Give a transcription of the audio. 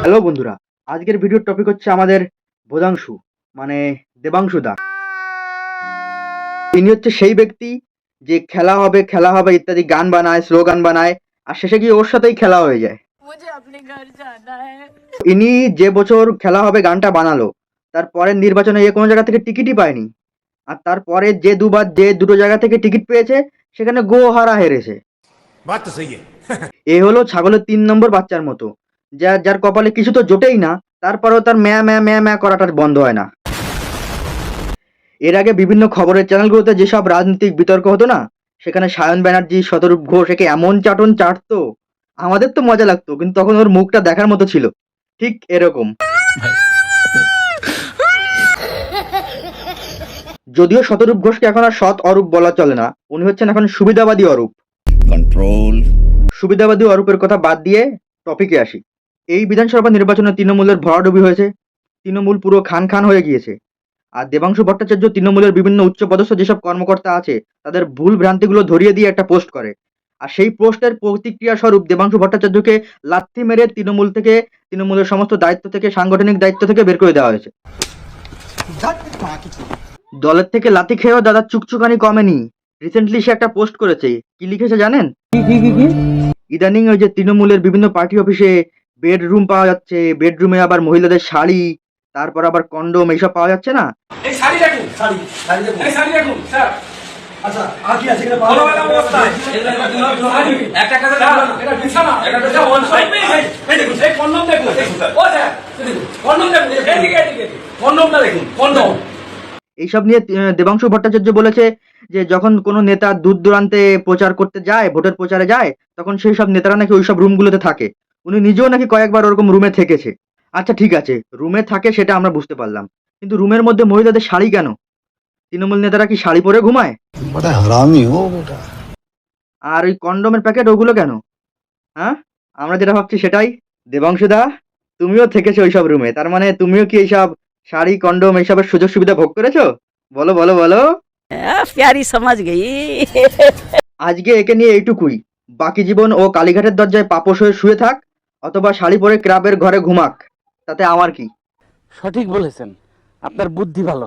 Hello বন্ধুরা, আজকের ভিডিওর টপিক হচ্ছে আমাদের বোধাংশু মানে দেবাংশু দা। ইনি হচ্ছে সেই ব্যক্তি যে খেলা হবে ইত্যাদি গান বানায়, স্লোগান বানায়, আর শেষে গিয়ে ওর সাথেই খেলা হয়ে যায়। ইনি যে বছর খেলা হবে গানটা বানালো, তার পরের নির্বাচনে এ কোনো জায়গা থেকে টিকিটই পায়নি। আর তারপরে যে দুটো জায়গা থেকে টিকিট পেয়েছে সেখানে গো হারা হেরেছে। এ হলো ছাগলের ৩ নম্বর বাচ্চার মতো, যার কপালে কিছু তো জোটেই না, তারপরেও তার ম্যা ম্যা ম্যা ম্যা করাটা বন্ধ হয় না। এর আগে বিভিন্ন খবরের চ্যানেলগুলোতে যেসব রাজনৈতিক বিতর্ক হতো না, সেখানে সায়ন ব্যানার্জি, শতরূপ ঘোষ একে এমন চাটন চাটতো, আমাদের তো মজা লাগতো, কিন্তু তখন ওর মুখটা দেখার মতো ছিল, ঠিক এরকম। যদিও শতরূপ ঘোষকে এখন আর সৎ অরূপ বলা চলে না, উনি হচ্ছেন এখন সুবিধাবাদী অরূপ। কন্ট্রোল। সুবিধাবাদী অরূপের কথা বাদ দিয়ে টপিকে আসি। এই বিধানসভা নির্বাচনে তৃণমূলের ভরাডুবি হয়েছে, তৃণমূল পুরো খান খান হয়ে গিয়েছে। আর দেবাংশু ভট্টাচার্য তৃণমূলের বিভিন্ন উচ্চপদস্থ যেসব কর্মকর্তা আছে তাদের ভুল ভ্রান্তিগুলো ধরিয়ে দিয়ে একটা পোস্ট করে, আর সেই পোস্টের প্রতিক্রিয়া স্বরূপ দেবাংশু ভট্টাচার্যকে লাথি মেরে তৃণমূলের সমস্ত দায়িত্ব থেকে, সাংগঠনিক দায়িত্ব থেকে বের করে দেওয়া হয়েছে। দলের থেকে লাথি খেয়েও দাদা চুকচুকানি কমেনি। রিসেন্টলি সে একটা পোস্ট করেছে, কি লিখেছে জানেন? ইদানিং ওই যে তৃণমূলের বিভিন্ন পার্টি অফিসে বেডরুম পাওয়া যাচ্ছে, বেডরুমে আবার মহিলাদের শাড়ি, তারপর আবার কন্ডোম এইসব পাওয়া যাচ্ছে না। এই শাড়ি রাখুন, এই শাড়ি রাখুন স্যার। আচ্ছা, আর কি আছে এখানে? ভালো ভালো অবস্থায় একটা কাছে এটা বিছানা, এটা কাছে ওয়ান সাইড। এই দেখুন, এই কন্ডম দেখুন। ও স্যার, দেখুন কন্ডম দেখুন, এদিকে কন্ডমটা দেখুন, কন্ডম। এইসব নিয়ে দেবাংশু ভট্টাচার্য বলেছে যে যখন কোনো নেতা দূর দূরান্তে প্রচার করতে যায়, ভোটের প্রচারে যায়, তখন সেই সব নেতারা নাকি ওইসব রুমগুলোতে থাকে। উনি নিজেও নাকি কয়েকবার ওরকম রুমে থেকেছে। আচ্ছা ঠিক আছে, রুমে থাকে সেটা আমরা বুঝতে পারলাম, কিন্তু রুমের মধ্যে মহিলাদের শাড়ি কেন? তৃণমূল নেতারা কি শাড়ি পরে ঘুমায়? আর ওই কন্ডোমের প্যাকেট ওগুলো কেন? হ্যাঁ, আমরা যেটা ভাবছি সেটাই। দেবাংশু দা, তুমিও থেকেছো ওইসব রুমে, তার মানে তুমিও কি এইসব শাড়ি, কন্ডোম এইসবের সুযোগ সুবিধা ভোগ করেছো? বলো বলো বলো। प्यारी समझ गई। আজকে একে নিয়ে এইটুকুই। বাকি জীবন ও কালীঘাটের দরজায় পাপোশ হয়ে শুয়ে থাক, অথবা শাড়ি পরে ক্লাবের ঘরে ঘুমাক, তাতে আমার কি। সঠিক বলেছেন, আপনার বুদ্ধি ভালো।